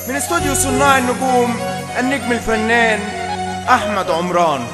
من استوديو صناع النجوم النجم الفنان أحمد عمران.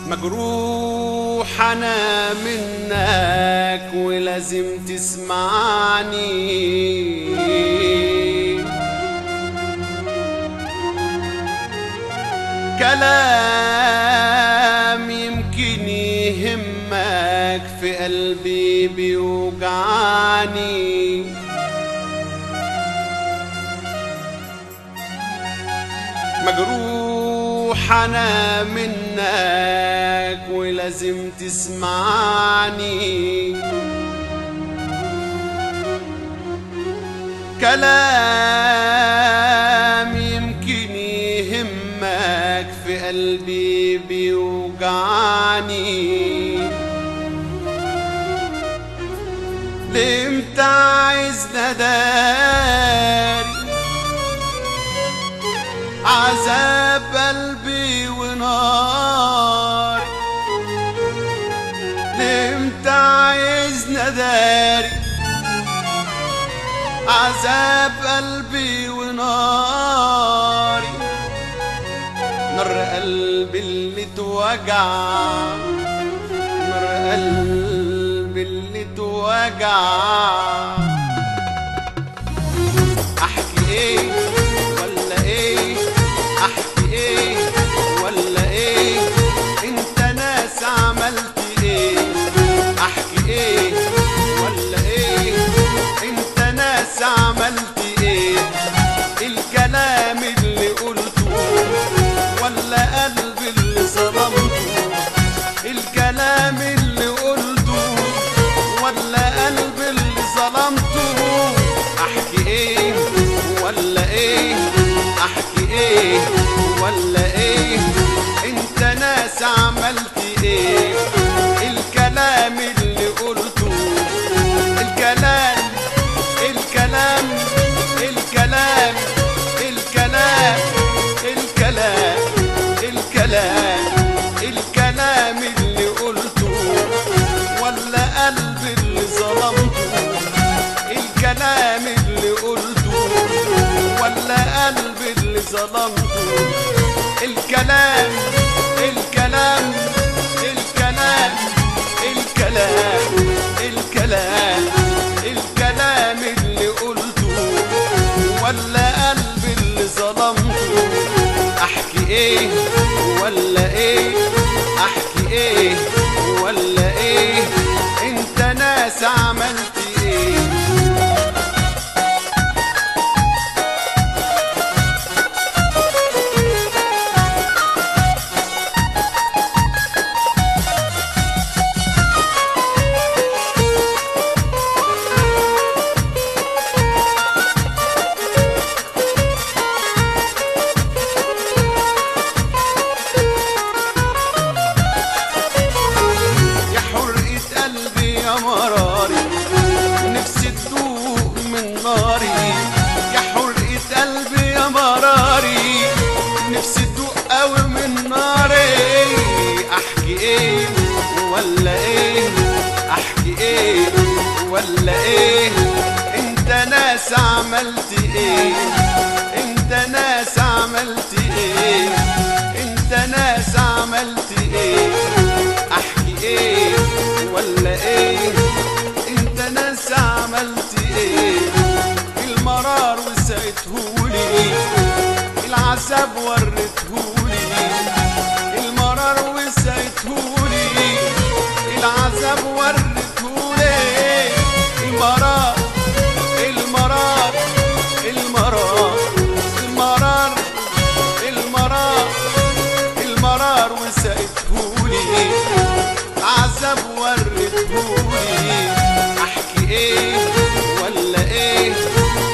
مجروح أنا منك ولازم تسمعني، كلام يمكن يهمك في قلبي بيوجعني، مجروح أنا منك ولازم تسمعني، كلام يمكن يهمك في قلبي بيوجعني، لمتى عايزنا داري عذاب قلبي ونار، لمتى عايزنا داري عذاب قلبي وناري، نار قلبي اللي توجع، نار قلبي اللي توجع، احكي ايه ولا ايه، احكي ايه ولا ايه، انت ناس عملت ايه، احكي ايه ولا ايه، انت ناس عملت ايه، الكلام اللي قلته ولا قلبي اللي ظلمته، الكلام اللي قلته ولا قلبي اللي ظلمته، احكي ايه ولا ايه، احكي ايه ولا ايه، انت ناس عملت ايه، الكلام اللي قلته، الكلام الكلام الكلام الكلام الكلام الكلام الكلام اللي قلته ولا قلبي اللي ظلمته، الكلام اللي قلته ولا قلبي اللي ظلمته، الكلام الكلام الكلام الكلام الكلام الكلام اللي قلته ولا قلبي اللي ظلمته، احكي ايه ولا ايه، احكي ايه ولا ايه، انت ناس عملت ايه. نفسي تدوق من ناري يا حرقة قلبي يا مراري، نفسي تدوق قوي من ناري، احكي ايه ولا ايه، احكي ايه ولا ايه، انت ناس عملت ايه، انت ناس عملت ايه، انت ناس عملت ايه، احكي ايه ولا ايه، انت ناس عملت ايه، المرار وسعتهولي، العذاب وريتهولي، المرار وسعتهولي، العذاب وريتهولي، المرار المرار المرار المرار المرار المرار وسعتهولي، العذاب وريتهولي، احكي ايه ولا ايه،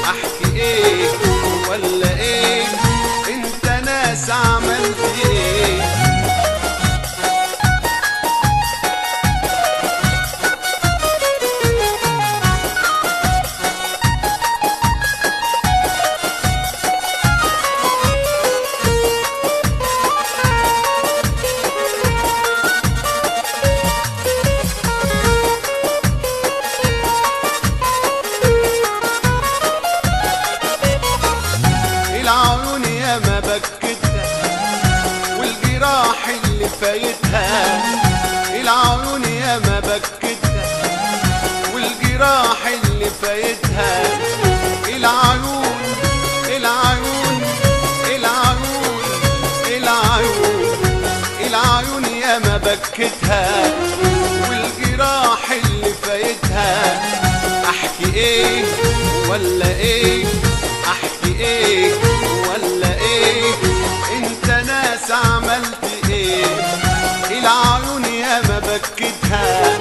احكي ايه ولا ايه، بكتها والجراح اللي فايتها. احكي ايه ولا ايه، احكي ايه ولا ايه، انت ناس عملت ايه. العيون ياما بكتها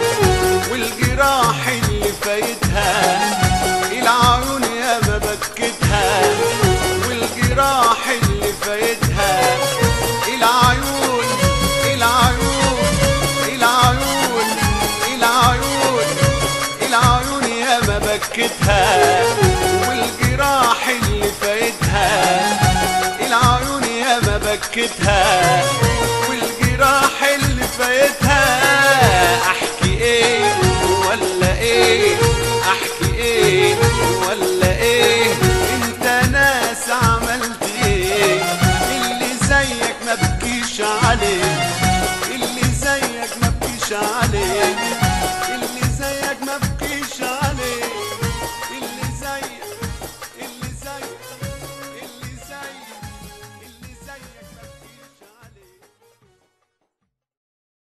والجراح اللي فايتها. العيون ياما بكتها والجراح اللي فايتها. العيون العيون العيون العيون العيون ياما بكتها والجراح اللي فايتها. العيون ياما بكتها